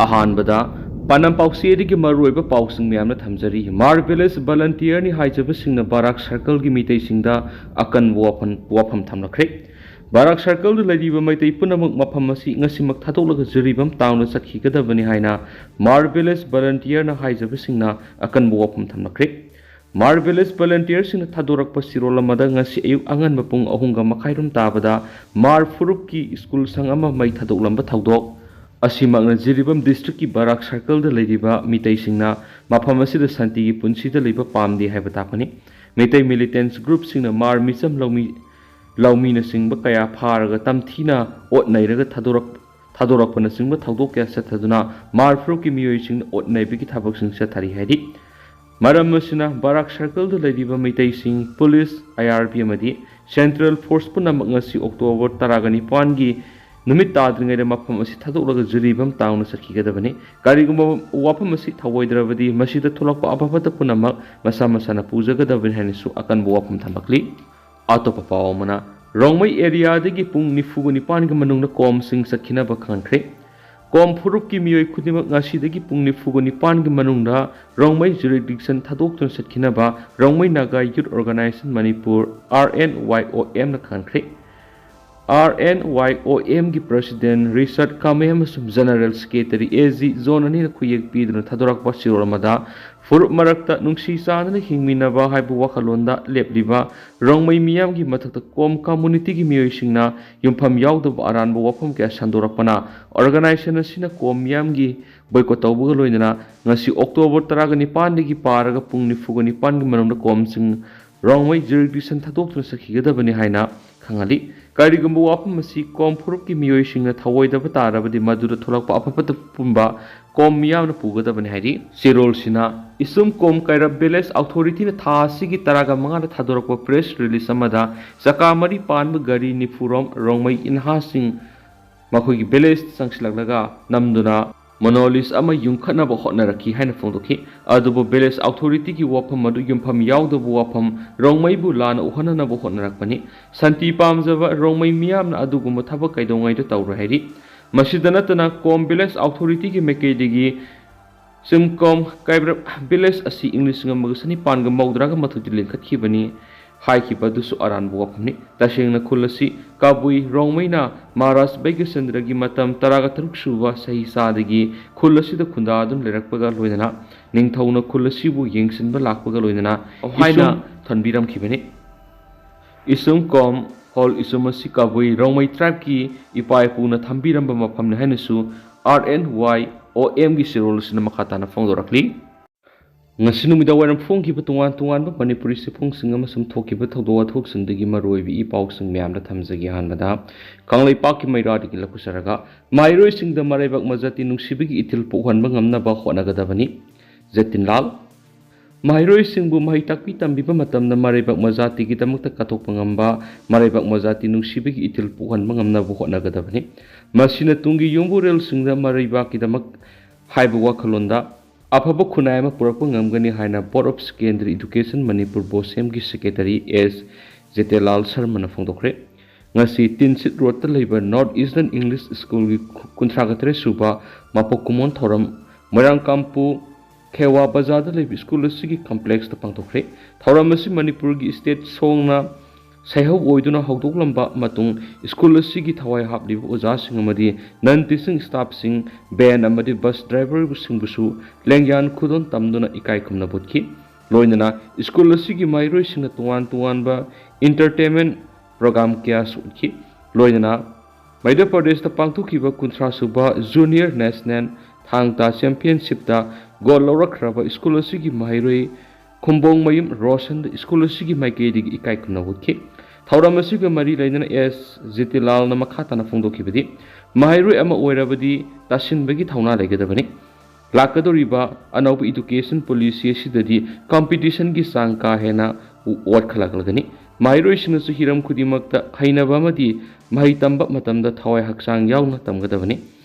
अहानबदा पानम पाउसेदगी मरुइबा पाउसिंग म्यामना थमजरी marvellous volunteer नि हाइजबसिंगना Barak circle की मीतै सिंगदा अकनबा वाफम थमलाखरे Barak circle लैरिबा Meitei पुनमक मफम असी ngasimak थादोलगा जरिबम ताउना सखिगदबनि हाइना मार्वेलस वॉलंटियर न हाइजबसिंगना अकनबा वाफम थमलाखरे मार्वेलस वॉलंटियर सिंगना थादोरकपा सिरोल अमदा ngasi अयुक अंगन मपुंग अहुंगा मखाइरुम ताबदा मार फुरुक की स्कूल संग अमा मै थादोलंबा थाउदोक असीमकना जिरिबम डिस्ट्रिक्ट की बाराक सर्कल द लेरिबा मितै सिंगना मफम असिदा शांति की पुंसीदा लेबा पामदे हाइबा तापनि मितै मिलिटेंट्स ग्रुप सिंगना मार मिसम लौमीना सिंगबा कया फारगा तमथीना ओट नैरगा थादोरकपना सिंगबा थाउदोक क्या सथदुना मार फ्रो की मियोय सिंगना ओट नैबिकी थाबक सिंग सथारी हाइदि मरम असिना बाराक सर्कल द लेरिबा मितै सिंग पुलिस IRP अमदि सेंट्रल फोर्स पुनमक ngasi अक्टोबर 19 की नुमित ताद्रिंगैद मफम असी थादोलगा जुरिबम ताउना सखिगदबनि कारिगुम्बा वाफम असी थवोइद्रबदि मसीदा थोलकपा अफफत पुनमक मसा मसाना पूजगदबनि हाइनसु अकनबा वाफम थमकली अतोप पावमना रोंगमै एरियादगी पुंग 94 ग मनुंगना कोम सिंग सखिनबा खंखरे कोम फुरुक की मियोय खुदिमक ngasiदगी पुंग 94 ग मनुंगदा रोंगमै जुरिडिक्शन थादोक्तन सखिनबा Rongmei Naga youth organisation Manipur RNYOM न खंखरे RNYOM की president Richard Kamem general secretary AG John अनि खुयेक पीदुना थादोरकपा सिरोलमदा फुरुप मरक्ता नुंसी चादना हिंगमिनबा हाइबु वखलोंदा लेपलिबा रोंगमै मियाम की मथक्ता कोम कम्युनिटी की मियोयसिंगना युमफम यावदब अरानबा वफम क्या संदोरकपना ऑर्गेनाइजेशन असिना कोम मियाम की बोयकॉट तौबगा लोइना ngasi अक्टोबर 19 दगी पारगा पुंग 94 की मनुंगदा कोम सिंग रोंगमै जुरिडिक्शन थादोक्तुना सखिगदबनि हाइना खंगाली कारिगुम्बा वाफम असी कोम फुरुक की मियोयसिंगना थवोइदब तारबदि मदुदा थोलकपा अफफत पुंबा कोम मियामना पुगदबनि हाइदि सिरोलसिना इसुम कोम काइरा विलेज अथॉरिटी न थासिगी 15 थादोरकपा प्रेस रिलीज अमदा सकामरी पानब गरी निफुरोम रोंगमै इनहासिंग मखोगी विलेज संगसिलगलगा नमदुना मोनोलिस अमा युंखनब होटनरकी हाइन फोंदोखि अदुबो विलेज अथॉरिटी की वाफम मदु युंफम यावदबु वाफम रोंगमैबु लान उहननब होटनरकपनि शांति पामजब रोंगमै मियामना अदुगुम थबक कैदोंगैदो तौर हाइदि मसिदा नतना कोम विलेज अथॉरिटी की मेकेदिगी सिमकोम काइब्र विलेज असी इंग्लिश ngam पानग मौद्राग मथुदि लिंखतखिबनि हाइखिबदुसु अरानबु वाफमनि तसेंगना खुलसी काबुई रोंगमैना महाराज बैगचंद्रगी मतम 13 सुबा सही सादगी खुलसीद खुंदादुन लेरकपगा लोइना निंगथौना खुलसीबु येंगसिनबा लाकपगा लोइना हाइना थनबिरमखिबनि इसुम कोम हॉल इसुमसी काबुई रोंगमै ट्राइब की इपायपुना थंबिरमबा मफमने हाइनसु RNYOM की सिरोलसिना मखाताना फोंदोरकली ngasi numida waram phongkiba tungan Manipuri se phongsinga masum thokiba thodowa thoksindagi maroibi I pausing myamda thamjagi hanbada kanglai pakki mairadi ki lakusaraga mairoi singda maraibak majati nungsibigi ithil pokhanba ngamnaba honagadabani Jatinlal mairoi singbu mahai takpi tambiba matamna maraibak majati ki damakta katokpa ngamba maraibak majati nungsibigi ithil pokhanba ngamnaba honagadabani masina tungi yumburel singda maraibak ki damak haibu wakhalonda अफब खुनायमा पुरप ngमगनि हाइना board of secondary education Manipur BOSEM की secretary S Jetelal Sharma फोंदोखरे ngasi tinsit road ta leiba north eastern english school की 53 सुबा मापोकुमोन theorem मोरांगकामपु खेवा बाजार दा लेब स्कूल की कॉम्प्लेक्स ता पांगथोखरे थोरम असी मणिपुर की स्टेट सोंगना सैहौ ओइदुना हौदोकलंबा मतुंग स्कूल की थवाई हापलिबा ओजा सिंग अमदि नन टीचिंग स्टाफ सिंग बैन अमदि बस ड्राइवर सिंगबुसु लेंग्यान खुदोन तमदुना इकाई खुमना बुतखि लोइनना स्कूल की माइरोइ सिंग तुवान बा एंटरटेनमेंट प्रोग्राम क्या सुखि लोइनना मध्य प्रदेश ता पांगथुखिबा 13 सुबा जूनियर नेशनल थांगता चैंपियनशिप ता गोल लौरखराबा स्कूल की माइरोइ खुंबोंग मयम रोशन स्कूल की माइकेदी इकाई खुमना बुतखि थौरम असिग मरी लैनना एस जितिलाल न मखाताना फोंदोखिबदि माइरोइ अमा ओइरबदि तासिनबगी थौना लेगदबनि लाकदोरिबा अनौब एजुकेशन पॉलिसी सिददि कंपटीशन की सांग का हेना ओट खलागलगनि माइरोइ सिनसु हिरम खुदिमक्ता खैनबा मदि महि तंबा मतमदा थवाई हक्सांग यावना तमगदबनि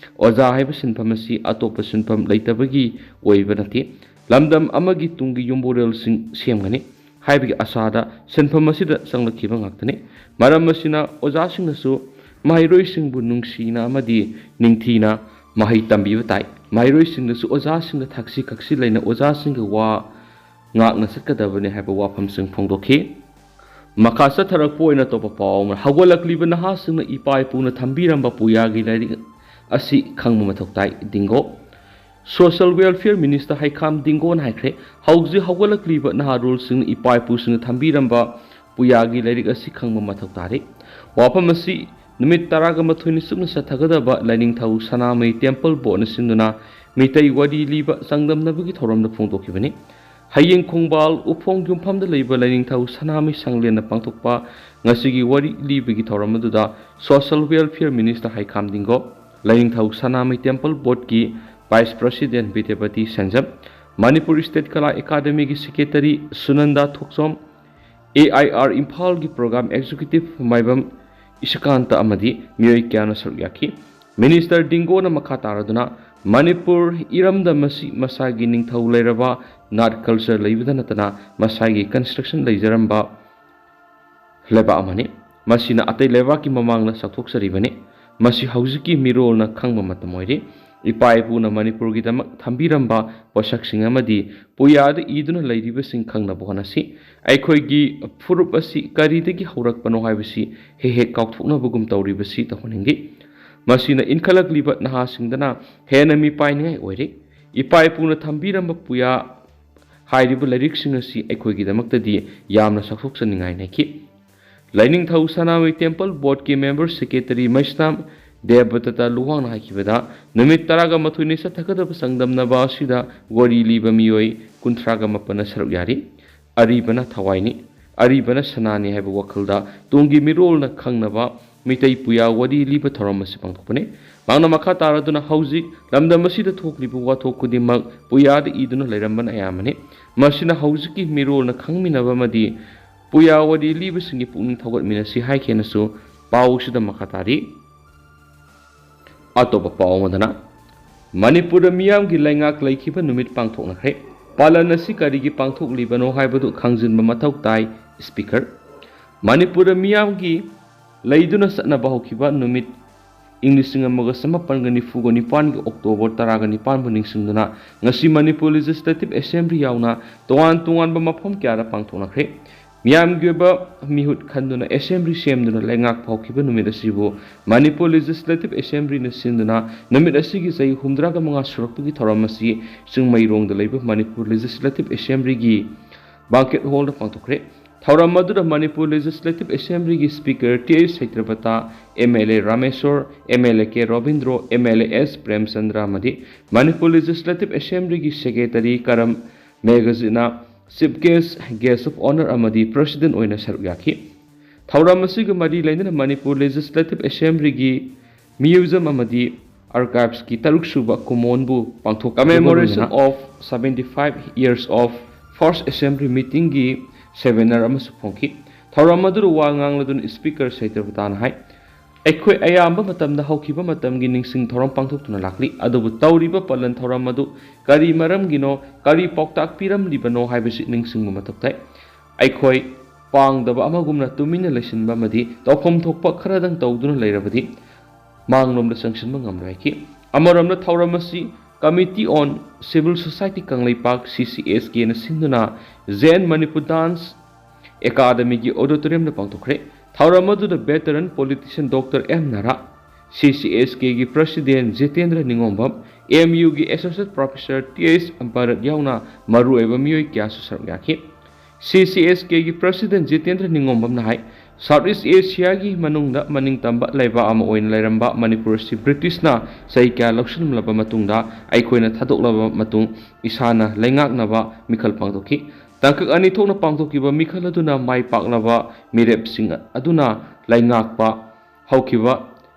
ओजा हाइब सिनफमसी अतोप सिनफम लैतबगी ओइबनति लमदम अमगी तुंगी युम्बोरेल सिंग सेमगनि हाइबगी आसादा सिनफम असिदा संगलखिबा ngakतनि मरम असिना ओजा सिंगसु माइरोइ सिंगबु नुंगसिना अमदि निंगथिना mahai tambiba tai ꯃꯍꯩꯔꯣꯏꯁꯤꯡꯅꯁꯨ ꯑꯣꯖꯥꯁꯤꯡꯅ ꯊꯛꯁꯤ ꯈꯛꯁꯤ ꯂꯩꯅ ꯑꯣꯖꯥꯁꯤꯡꯒ ꯋꯥ ꯉꯥꯛꯅ ꯆꯠꯀꯗꯕꯅꯤ ꯍꯥꯏꯕ ꯋꯥꯐꯝꯁꯤꯡ ꯐꯣꯡꯗꯣꯛꯈꯤ꯫ ꯃꯈꯥ ꯆꯠꯊꯔꯛꯄ ꯑꯣꯏꯅ ꯑꯇꯣꯞꯄ ꯄꯥꯎ ꯑꯃ ꯍꯧꯒꯠꯂꯛꯂꯤꯕ ꯅꯍꯥꯁꯤꯡꯅ ꯏꯄꯥ ꯏꯄꯨꯅ ꯊꯝꯕꯤꯔꯝꯕ ꯄꯨꯌꯥꯒꯤ ꯂꯥꯏꯔꯤꯛ ꯑꯁꯤ ꯈꯪꯕ ꯃꯊꯧ ꯇꯥꯏ꯫ ꯗꯤꯡꯒꯣ ꯁꯣꯁꯤꯌꯦꯜ ꯋꯦꯜꯐꯤꯌꯔ ꯃꯤꯅꯤꯁꯇꯔ ꯍꯩꯈꯥꯝ ꯗꯤꯡꯒꯣꯅ ꯍꯥꯏꯈ꯭ꯔꯦ ꯍꯧꯖꯤꯛ ꯍꯧꯒꯠꯂꯛꯂꯤꯕ ꯅꯍꯥꯔꯣꯜꯁꯤꯡꯅ ꯏꯄꯥ ꯏꯄꯨꯁꯤꯡꯅ ꯊꯝꯕꯤꯔꯝꯕ ꯄꯨꯌꯥꯒꯤ ꯂꯥꯏꯔꯤꯛ ꯑꯁꯤ ꯈꯪꯕ ꯃꯊꯧ ꯇꯥꯔꯤ꯫ ꯋꯥꯐꯝ ꯑꯁꯤ ꯅꯨꯃꯤꯠ 12 ꯆꯨꯞꯅ ꯆꯠꯊꯒꯗꯕ ꯂꯥꯏꯅꯤꯡꯊꯧ ꯁꯅꯥꯃꯍꯤ ꯇꯦꯝꯄꯜ ꯕꯣꯔꯗꯅ ꯁꯤꯟꯗꯨꯅ ꯃꯤꯇꯩ ꯋꯥꯔꯤ ꯂꯤꯕ ꯆꯥꯡꯗꯝꯅꯕꯒꯤ ꯊꯧꯔꯝꯗ ꯐꯣꯡꯗꯣꯛꯈꯤꯕꯅꯤ꯫ ꯍꯌꯦꯡ ꯈꯣꯡꯕꯥꯜ ꯎꯐꯣꯡ ꯌꯨꯝꯐꯝꯗ ꯂꯩꯕ ꯂꯥꯏꯅꯤꯡꯊꯧ ꯁꯅꯥꯃꯍꯤ ꯁꯪꯂꯦꯟꯅ ꯄꯥꯡꯊꯣꯛꯄ ꯉꯁꯤꯒꯤ ꯋꯥꯔꯤ ꯂꯤꯕꯒꯤ ꯊꯧꯔꯝ ꯑꯗꯨꯗ social welfare minister Heikham Dingo, ꯂꯥꯏꯅꯤꯡꯊꯧ ꯁꯅꯥꯃꯍꯤ ꯇꯦꯝꯄꯜ ꯕꯣꯔꯗꯀꯤ vice president Bidyapati Senjam, Manipur state Kala ꯑꯦꯀꯥꯗꯦꯃꯤꯒꯤ ꯁꯦꯀ꯭ꯔꯦꯇꯔꯤ ꯁꯨꯅꯟꯗꯥ ꯊꯣꯛꯆꯣꯝ, AIR ꯏꯝꯐꯥꯜꯒꯤ ꯄ꯭ꯔꯣꯒ꯭ꯔꯥꯝ ꯑꯦꯛꯖꯤꯀ꯭ꯌꯨꯇꯤꯕ ꯃꯥꯏꯕꯝ ꯏꯁꯀꯥꯟꯇ ꯑꯃꯗꯤ ꯃꯤꯑꯣꯏ ꯀꯌꯥꯅ ꯁꯔꯨꯛ ꯌꯥꯈꯤ꯫ ꯃꯤꯅꯤꯁꯇꯔ ꯗꯤꯡꯒꯣꯅ ꯃꯈꯥ ꯇꯥꯔꯗꯨꯅ ꯃꯅꯤꯄꯨꯔ ꯏꯔꯝꯗ ꯃꯁꯥꯒꯤ ꯅꯤꯡꯊꯧ ꯂꯩꯔꯕ ꯅꯥꯠ ꯀꯜꯆꯔ ꯂꯩꯕꯗ ꯅꯠꯇꯅ ꯃꯁꯥꯒꯤ ꯀꯟꯁꯇ꯭ꯔꯛꯁꯟ ꯂꯩꯖꯔꯝꯕ ꯂꯩꯕꯥꯛ ꯑꯃꯅꯤ꯫ ꯃꯁꯤꯅ ꯑꯇꯩ ꯂꯩꯕꯥꯛꯀꯤ ꯃꯃꯥꯡꯗ ꯆꯥꯎꯊꯣꯛꯆꯔꯤꯕꯅꯤ꯫ ꯃꯁꯤ ꯍꯧꯖꯤꯛꯀꯤ ꯃꯤꯔꯣꯜꯅ ꯈꯪꯕ ꯃꯇꯝ ꯑꯣꯏꯔꯤ꯫ ꯏꯄꯥ ꯏꯄꯨꯅ ꯃꯅꯤꯄꯨꯔꯒꯤꯗꯃꯛ ꯊꯝꯕꯤꯔꯝꯕ ꯄꯣꯠꯁꯛꯁꯤꯡ ꯑꯃꯗꯤ ꯄꯨꯌꯥꯗ ꯏꯗꯨꯅ ꯂꯩꯔꯤꯕꯁꯤꯡ ꯈꯪꯅꯕ ꯍꯣꯠꯅꯁꯤ꯫ ꯑꯩꯈꯣꯏꯒꯤ ꯐꯨꯔꯨꯞ ꯑꯁꯤ ꯀꯔꯤꯗꯒꯤ ꯍꯧꯔꯛꯄꯅꯣ ꯍꯥꯏꯕꯁꯤ ꯍꯦꯛ ꯀꯥꯎꯊꯣꯛꯅꯕꯒꯨꯝ ꯇꯧꯔꯤꯕꯁꯤ ꯇꯧꯍꯟꯅꯤꯡꯉꯤ꯫ ꯃꯁꯤꯅ ꯏꯟꯈꯠꯂꯛꯂꯤꯕ ꯅꯍꯥꯁꯤꯡꯗꯅ ꯍꯦꯟꯅ ꯃꯤꯄꯥꯏꯅꯤꯡꯉꯥꯏ ꯑꯣꯏꯔꯤ꯫ ꯏꯄꯥ ꯏꯄꯨꯅ ꯊꯝꯕꯤꯔꯝꯕ ꯄꯨꯌꯥ ꯍꯥꯏꯔꯤꯕ ꯂꯥꯏꯔꯤꯛꯁꯤꯡ ꯑꯁꯤ ꯑꯩꯈꯣꯏꯒꯤꯗꯃꯛꯇꯗꯤ ꯌꯥꯝꯅ ꯆꯥꯎꯊꯣꯛꯆꯅꯤꯡꯉꯥꯏ ꯂꯩꯈꯤ꯫ ꯂꯥꯏꯅꯤꯡꯊꯧ ꯁꯅꯥꯃꯍꯤ ꯇꯦꯝꯄꯜ ꯕꯣꯔꯗꯀꯤ ꯃꯦꯝꯕꯔ ꯁꯦꯀ꯭ꯔꯦꯇꯔꯤ ꯃꯩꯁꯅꯥꯝ ꯗꯦꯕꯗꯠꯇ ꯂꯨꯋꯥꯡꯅ ꯍꯥꯏꯈꯤꯕꯗ ꯅꯨꯃꯤꯠ 12 ꯆꯠꯊꯒꯗꯕ ꯆꯥꯡꯗꯝꯅꯕ ꯑꯁꯤꯗ ꯋꯥꯔꯤ ꯂꯤꯕ ꯃꯤꯑꯣꯏ 38ꯅ ꯁꯔꯨꯛ ꯌꯥꯔꯤ꯫ ꯑꯔꯤꯕꯅ ꯊꯋꯥꯏꯅꯤ, ꯑꯔꯤꯕꯅ ꯁꯅꯥꯅꯤ ꯍꯥꯏꯕ ꯋꯥꯈꯜꯗ ꯇꯨꯡꯒꯤ ꯃꯤꯔꯣꯜꯅ ꯈꯪꯅꯕ ꯃꯤꯇꯩ ꯄꯨꯌꯥ ꯋꯥꯔꯤ ꯂꯤꯕ ꯊꯧꯔꯝ ꯑꯁꯤ ꯄꯥꯡꯊꯣꯛꯄꯅꯤ꯫ ꯃꯍꯥꯛꯅ ꯃꯈꯥ ꯇꯥꯔꯗꯨꯅ ꯍꯧꯖꯤꯛ ꯂꯝꯗꯝ ꯑꯁꯤꯗ ꯊꯣꯛꯂꯤꯕ ꯋꯥꯊꯣꯛ ꯈꯨꯗꯤꯡꯃꯛ ꯄꯨꯌꯥꯗ ꯏꯗꯨꯅ ꯂꯩꯔꯝꯕꯅ ꯑꯌꯥꯝꯕꯅꯤ꯫ ꯃꯁꯤꯅ ꯍꯧꯖꯤꯛꯀꯤ ꯃꯤꯔꯣꯜꯅ ꯈꯪꯃꯤꯟꯅꯕ ꯑꯃꯗꯤ ꯄꯨꯌꯥ ꯋꯥꯔꯤ ꯂꯤꯕꯁꯤꯡꯒꯤ ꯄꯨꯛꯅꯤꯡ ꯊꯧꯒꯠꯃꯤꯟꯅꯁꯤ ꯍꯥꯏꯈꯤꯅꯁꯨ ꯄꯥꯎ ꯑꯁꯤꯗ ꯃꯈꯥ ꯇꯥꯔꯤ꯫ ꯑꯇꯣꯞꯄ ꯄꯥꯎ ꯑꯃꯗꯅ ꯃꯅꯤꯄꯨꯔꯗ ꯃꯤꯌꯥꯝꯒꯤ ꯂꯩꯉꯥꯛ ꯂꯩꯈꯤꯕ ꯅꯨꯃꯤꯠ ꯄꯥꯡꯊꯣꯛꯅꯈ꯭ꯔꯦ꯫ ꯄꯥꯂꯟ ꯑꯁꯤ ꯀꯔꯤꯒꯤ ꯄꯥꯡꯊꯣꯛꯂꯤꯕꯅꯣ ꯍꯥꯏꯕꯗꯨ ꯈꯪꯖꯤꯟꯕ ꯃꯊꯧ ꯇꯥꯏ꯫ ꯁ꯭ꯄꯤꯀꯔ ꯃꯅꯤꯄꯨꯔꯗ ꯃꯤꯌꯥꯝꯒꯤ ꯂꯩꯗꯨꯅ ꯆꯠꯅꯕ ꯍꯧꯈꯤꯕ ꯅꯨꯃꯤꯠ ꯏꯪ 1994ꯒꯤ ꯑꯣꯛꯇꯣꯕꯔ 19ꯕꯨ ꯅꯤꯡꯁꯤꯡꯗꯨꯅ ꯉꯁꯤ ꯃꯅꯤꯄꯨꯔ ꯂꯦꯖꯤꯁꯂꯦꯇꯤꯚ ꯑꯦꯁꯦꯝꯕ꯭ꯂꯤ ꯌꯥꯎꯅ ꯇꯣꯉꯥꯟ ꯇꯣꯉꯥꯟꯕ ꯃꯐꯝ ꯀꯌꯥꯗ ꯄꯥꯡꯊꯣꯛꯅꯈ꯭ꯔꯦ꯫ ꯃꯤꯌꯥꯝꯒꯤ ꯑꯣꯏꯕ ꯃꯤꯍꯨꯠ ꯈꯟꯗꯨꯅ ꯑꯦꯁꯦꯝꯕ꯭ꯂꯤ ꯁꯦꯝꯗꯨꯅ ꯂꯩꯉꯥꯛ ꯍꯧꯈꯤꯕ ꯅꯨꯃꯤꯠ ꯑꯁꯤꯕꯨ ꯃꯅꯤꯄꯨꯔ ꯂꯦꯖꯤꯁꯂꯦꯇꯤꯚ ꯑꯦꯁꯦꯝꯕ꯭ꯂꯤꯅ ꯁꯤꯟꯗꯨꯅ ꯅꯨꯃꯤꯠ ꯑꯁꯤꯒꯤ ꯆꯍꯤ 85 ꯁꯨꯔꯛꯄꯒꯤ ꯊꯧꯔꯝ ꯑꯁꯤ ꯆꯤꯡꯃꯩꯔꯣꯡꯗ ꯂꯩꯕ ꯃꯅꯤꯄꯨꯔ ꯂꯦꯖꯤꯁꯂꯦꯇꯤꯚ ꯑꯦꯁꯦꯝꯕ꯭ꯂꯤꯒꯤ ꯕꯥꯡꯀꯦꯠ ꯍꯣꯜꯗ ꯄꯥꯡꯊꯣꯛꯈ꯭ꯔꯦ꯫ ꯊꯧꯔꯝ ꯑꯗꯨꯗ ꯃꯅꯤꯄꯨꯔ ꯂꯦꯖꯤꯁꯂꯦꯇꯤꯚ ꯑꯦꯁꯦꯝꯕ꯭ꯂꯤꯒꯤ speaker T H. Satyabrata, MLA Rameshwor, MLA K. Robindro, MLA S. Premchandra ꯑꯃꯗꯤ ꯃꯅꯤꯄꯨꯔ ꯂꯦꯖꯤꯁꯂꯦꯇꯤꯚ ꯑꯦꯁꯦꯝꯕ꯭ꯂꯤꯒꯤ ꯁꯦꯀ꯭ꯔꯦꯇꯔꯤ ꯀꯔꯝ ꯃꯦꯘꯖꯤꯠꯅ ꯆꯤꯐ ꯒꯦꯁꯠ ꯑꯣꯐ ꯑꯣꯅꯔ ꯑꯃꯗꯤ ꯄ꯭ꯔꯁꯤꯗꯦꯟꯠ ꯑꯣꯏꯅ ꯁꯔꯨꯛ ꯌꯥꯈꯤ꯫ ꯊꯧꯔꯝ ꯑꯁꯤꯒ ꯃꯔꯤ ꯂꯩꯅꯅ ꯃꯅꯤꯄꯨꯔ ꯂꯦꯖꯤꯁꯂꯦꯇꯤꯚ ꯑꯦꯁꯦꯝꯕ꯭ꯂꯤꯒꯤ ꯃ꯭ꯌꯨꯖꯤꯌꯝ ꯑꯃꯗꯤ ꯑꯥꯔꯀꯥꯏꯚꯁꯀꯤ 6ꯁꯨꯕ ꯀꯨꯝꯑꯣꯟꯕꯨ ꯄꯥꯡꯊꯣꯛꯈꯤꯕ commemoration of 75 years of first assembly ꯃꯤꯇꯤꯡꯒꯤ ꯁꯦꯃꯤꯅꯥꯔ ꯑꯃꯁꯨ ꯐꯣꯡꯈꯤ꯫ ꯊꯧꯔꯝ ꯑꯗꯨꯗ ꯋꯥ ꯉꯥꯡꯂꯗꯨꯅ ꯁ꯭ꯄꯤꯀꯔ ꯁꯩꯇ꯭ꯔꯕꯇꯥꯅ ꯍꯥꯏ ꯑꯩꯈꯣꯏ ꯑꯌꯥꯝꯕ ꯃꯇꯝꯗ ꯍꯧꯈꯤꯕ ꯃꯇꯝꯒꯤ ꯅꯤꯡꯁꯤꯡ ꯊꯧꯔꯝ ꯄꯥꯡꯊꯣꯛꯇꯨꯅ ꯂꯥꯛꯂꯤ꯫ ꯑꯗꯨꯕꯨ ꯇꯧꯔꯤꯕ ꯄꯥꯂꯟ ꯊꯧꯔꯝ ꯑꯗꯨ ꯀꯔꯤ ꯃꯔꯝꯒꯤꯅꯣ, ꯀꯔꯤ ꯄꯥꯎꯇꯥꯛ ꯄꯤꯔꯝꯂꯤꯕꯅꯣ ꯍꯥꯏꯕꯁꯤ ꯅꯤꯡꯁꯤꯡꯕ ꯃꯊꯧ ꯇꯥꯏ꯫ ꯑꯩꯈꯣꯏ ꯄꯥꯡꯗꯕ ꯑꯃꯒꯨꯝꯅ ꯇꯨꯃꯤꯟꯅ ꯂꯩꯁꯤꯟꯕ ꯑꯃꯗꯤ ꯇꯧꯐꯝ ꯊꯣꯛꯄ ꯈꯔꯗꯪ ꯇꯧꯗꯨꯅ ꯂꯩꯔꯕꯗꯤ ꯃꯥꯡꯂꯣꯝꯗ ꯆꯪꯁꯤꯟꯕ ꯉꯝꯂꯣꯏ ꯍꯥꯏꯈꯤ꯫ ꯑꯃꯔꯣꯝꯗ ꯊꯧꯔꯝ ꯑꯁꯤ committee on civil society Kangleipak CCSKꯅ ꯁꯤꯟꯗꯨꯅ ꯖꯦꯟ ꯃꯅꯤꯄꯨꯔ ꯗꯥꯟꯁ ꯑꯦꯀꯥꯗꯃꯤꯒꯤ ꯑꯣꯗꯤꯇꯣꯔꯤꯌꯝꯗ ꯄꯥꯡꯊꯣꯛꯈ꯭रे꯫ ꯊꯧꯔꯝ ꯑꯗꯨꯗ veteran politician doctor M. Nara, CCSKꯒꯤ ꯄ꯭ꯔꯁꯤꯗꯦꯟꯠ ꯖꯤꯇꯦꯟꯗ꯭ꯔ ꯅꯤꯉꯣꯝꯕꯝ, MUꯒꯤ ꯑꯦꯁꯣꯁꯤꯌꯦꯠ ꯄ꯭ꯔꯣꯐꯦꯁꯔ T.H. ꯕꯥꯔꯠ ꯌꯥꯎꯅ ꯃꯔꯨꯑꯣꯏꯕ ꯃꯤꯑꯣꯏ ꯀꯌꯥꯁꯨ ꯁꯔꯨꯛ ꯌꯥꯈꯤ꯫ CCSKꯒꯤ ꯄ꯭ꯔꯁꯤꯗꯦꯟꯠ ꯖꯤꯇꯦꯟꯗ꯭ꯔ ꯅꯤꯉꯣꯝꯕꯝꯅ ꯍꯥꯏ ꯁꯥꯎꯊ ꯏꯁꯠ ꯑꯦꯁꯤꯌꯥꯒꯤ ꯃꯅꯨꯡꯗ ꯃꯅꯤꯡꯇꯝꯕ ꯂꯩꯕꯥꯛ ꯑꯃ ꯑꯣꯏꯅ ꯂꯩꯔꯝꯕ ꯃꯅꯤꯄꯨꯔ ꯑꯁꯤ ꯕ꯭ꯔꯤꯇꯤꯁꯅ ꯆꯍꯤ ꯀꯌꯥ ꯂꯧꯁꯤꯜꯂꯕ ꯃꯇꯨꯡꯗ ꯑꯩꯈꯣꯏꯅ ꯊꯥꯗꯣꯛꯂꯕ ꯃꯇꯨꯡ ꯏꯁꯥꯅ ꯂꯩꯉꯥꯛꯅꯕ ꯃꯤꯈꯜ ꯄꯥꯡꯊꯣꯛꯈꯤ꯫ ꯇꯥꯡꯀꯛ ꯑꯅꯤ ꯊꯣꯛꯅ ꯄꯥꯡꯊꯣꯛꯈꯤꯕ ꯃꯤꯈꯜ ꯑꯗꯨꯅ ꯃꯥꯏ ꯄꯥꯛꯂꯕ ꯃꯤꯔꯦꯞꯁꯤꯡ ꯑꯗꯨꯅ ꯂꯩꯉꯥꯛꯄ ꯍꯧꯈꯤꯕ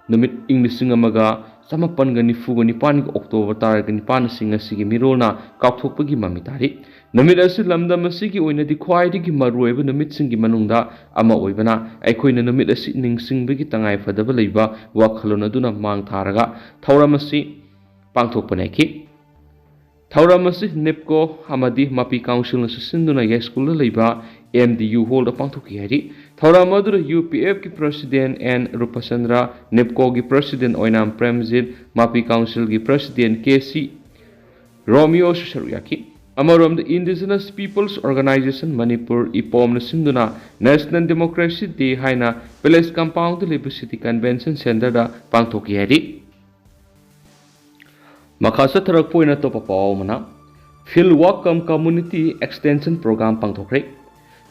ꯅꯨꯃꯤꯠ ꯏꯪ 1994ꯒꯤ ꯑꯣꯛꯇꯣꯕꯔ 19 ꯑꯁꯤ ꯉꯁꯤꯒꯤ ꯃꯤꯔꯣꯜꯅ ꯀꯥꯎꯊꯣꯛꯄꯒꯤ ꯃꯃꯤ ꯇꯥꯔꯤ꯫ ꯅꯨꯃꯤꯠ ꯑꯁꯤ ꯂꯝꯗꯝ ꯑꯁꯤꯒꯤ ꯑꯣꯏꯅꯗꯤ ꯈ꯭ꯋꯥꯏꯗꯒꯤ ꯃꯔꯨꯑꯣꯏꯕ ꯅꯨꯃꯤꯠꯁꯤꯡꯒꯤ ꯃꯅꯨꯡꯗ ꯑꯃ ꯑꯣꯏꯕꯅ ꯑꯩꯈꯣꯏꯅ ꯅꯨꯃꯤꯠ ꯑꯁꯤ ꯅꯤꯡꯁꯤꯡꯕꯒꯤ ꯇꯉꯥꯏꯐꯗꯕ ꯂꯩꯕ ꯋꯥꯈꯜꯂꯣꯟ ꯑꯗꯨꯅ ꯃꯥꯡ ꯊꯥꯔꯒ ꯊꯧꯔꯝ ꯑꯁꯤ ꯄꯥꯡꯊꯣꯛꯄ ꯅꯩꯈꯤ꯫ ꯊꯧꯔꯝ ꯑꯁꯤ ꯅꯤꯞꯀꯣ ꯑꯃꯗꯤ ꯃꯄꯤ ꯀꯥꯎꯟꯁꯤꯜꯅꯁꯨ ꯁꯤꯟꯗꯨꯅ ꯌꯥꯏꯁ꯭ꯀꯨꯜꯗ ꯂꯩꯕ MDU ꯍꯣꯜꯗ ꯄꯥꯡꯊꯣꯛꯈꯤ ꯍꯥꯏꯔꯤ꯫ ꯊꯧꯔꯝ ꯑꯗꯨꯗ UPFꯀꯤ ꯄ꯭ꯔꯁꯤꯗꯦꯟꯠ N. ꯔꯨꯄꯆꯟꯗ꯭ꯔ, ꯅꯤꯞꯀꯣꯒꯤ ꯄ꯭ꯔꯁꯤꯗꯦꯟꯠ ꯑꯣꯏꯅꯥꯝ ꯄ꯭ꯔꯦꯝꯖꯤꯠ, ꯃꯄꯤ ꯀꯥꯎꯟꯁꯤꯜꯒꯤ president K.C. Romeo Susaruyaki. Amarom the Indigenous Peoples Organization Manipur Ipom Sinduna National Democracy Day Haina Palace Compound Libu City Convention Center da Pangtoki Hedi. Makasa Tarakpoina Topa Paumana Field Wapham Community Extension Program Pangtokre.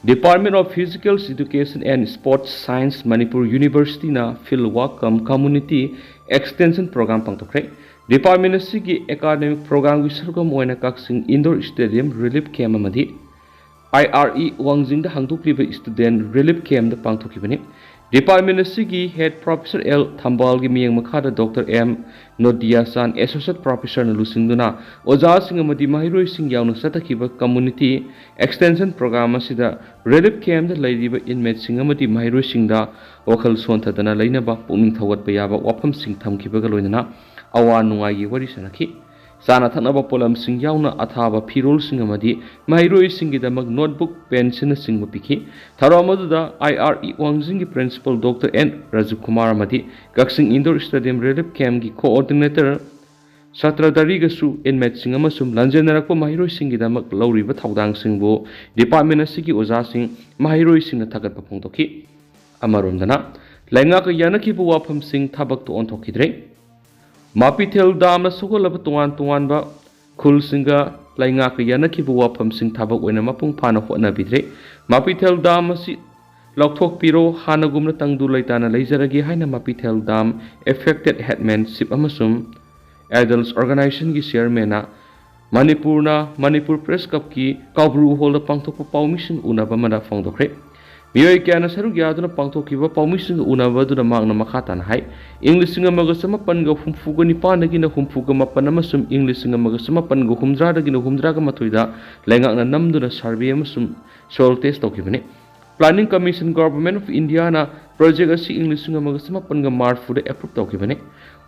Department of Physical Education and Sports Science Manipur University na Field Wapham Community Extension Program Pangtokre. Department Sigi Academic Program Wisargam Moina Kaksing Indoor Stadium Relief Camp Amadi IRE Wangjing the Hangtukliba Student Relief Camp the Pangtokibani Department Sigi Head Professor L Thambalgi Miyang Makada Dr. M Nodia San Associate Professor Lusinduna Oza Singamadi Mahiro Sing Yauna Satakiba Community Extension Program Asida Relief Camp the Lady Inmate Singamadi Mahiro Singda Wakal Sonta Dana Lainaba Puning Thawat Bayaba Wapham Sing Thamkibagalona Awa Nungai Wari Sanaki Sana Tanaba Polam Sing Yauna Athaba Pirol Singamadi Mahiro Singidamag Notebook Pension Singmapiki Taramada IRE Wangzingi Principal Dr. N. Rajukumar Amadi Gaksing Indoor Stadium Relief Camp Coordinator Satra Darigasu Inmate Singamasum Lanjanarakpo Mahiro Singidamak Lauriba Thaudang Singbo Department Sigi Oza Sing Mahiro Singna Tagat Papongtoki Amarundana Langaka Yanaki Wapham Sing Tabak to Ontokidre Mapitel Dam Sokolaba Tuan ba Kul Singa Laingaka Yanaki Wapham Sing Tabak when a Mapung Pana Hona Bidre Mapitel Dam Si Loktok Piro Hanagumna Tangdu Laitana Lazaragi Haina Mapitel Dam Affected Headman Sip Amasum Adults Organization Gi Chairmana Manipur Press Cup Ki Kaubru Hold a Pangtopo Pau Mission Unaba Mada Fongdokre Miyoi Kiana Saru Yaduna Pangtokiba Pau Mission Unaba to the Magna Makatan High English Singer Magasama Pango Humfuga Nipanagina Humfuga Mapanamasum English Singer Magasama Pango Humdradagina Humdraga Matuida Langana Namduna Sarbiamasum Soul Test Dokibane Planning Commission Government of Indiana Project Asi English Singer Magasama Panga Marfu the approved Dokibane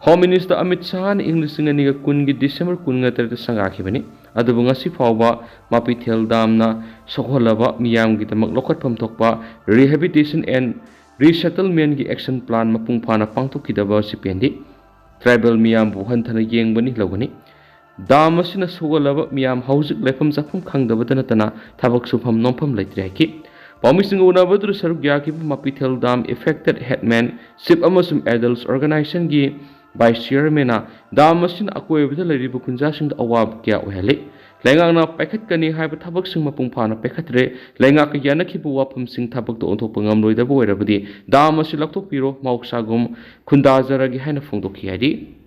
Home Minister Amit Shah English Singer Niga Kungi December Kunga Sangakibane Adubungasi Fauba Mapitel Damna Sokolaba Miyam Gitamak Lokat Pamtokpa Rehabilitation and Resettlement Gi Action Plan Mapung Pana Pangtokidaba Sipendi Tribal Miyam Buhantana Yang Bani Logani Damasina Sokolaba Miyam Housik Lefam Zapum Kangdabatanatana Tabak Supam Nompam Litraki Promising Unabadu Sarugaki Mapitel Dam Affected Headman Sip Amasum Adults Organization Gi Vice Chairman Damasin Akwe with the Lady Bukunjasing the Awab Kia Uhele Langana Packet Kani Hyper Tabak Sing Mapumpana Pekatre Langaka Yanaki Wapam Sing Tabak to Ontopangam Loida Boy Damasilak Piro Mauk Sagum Kundazaragi Hana Fundoki.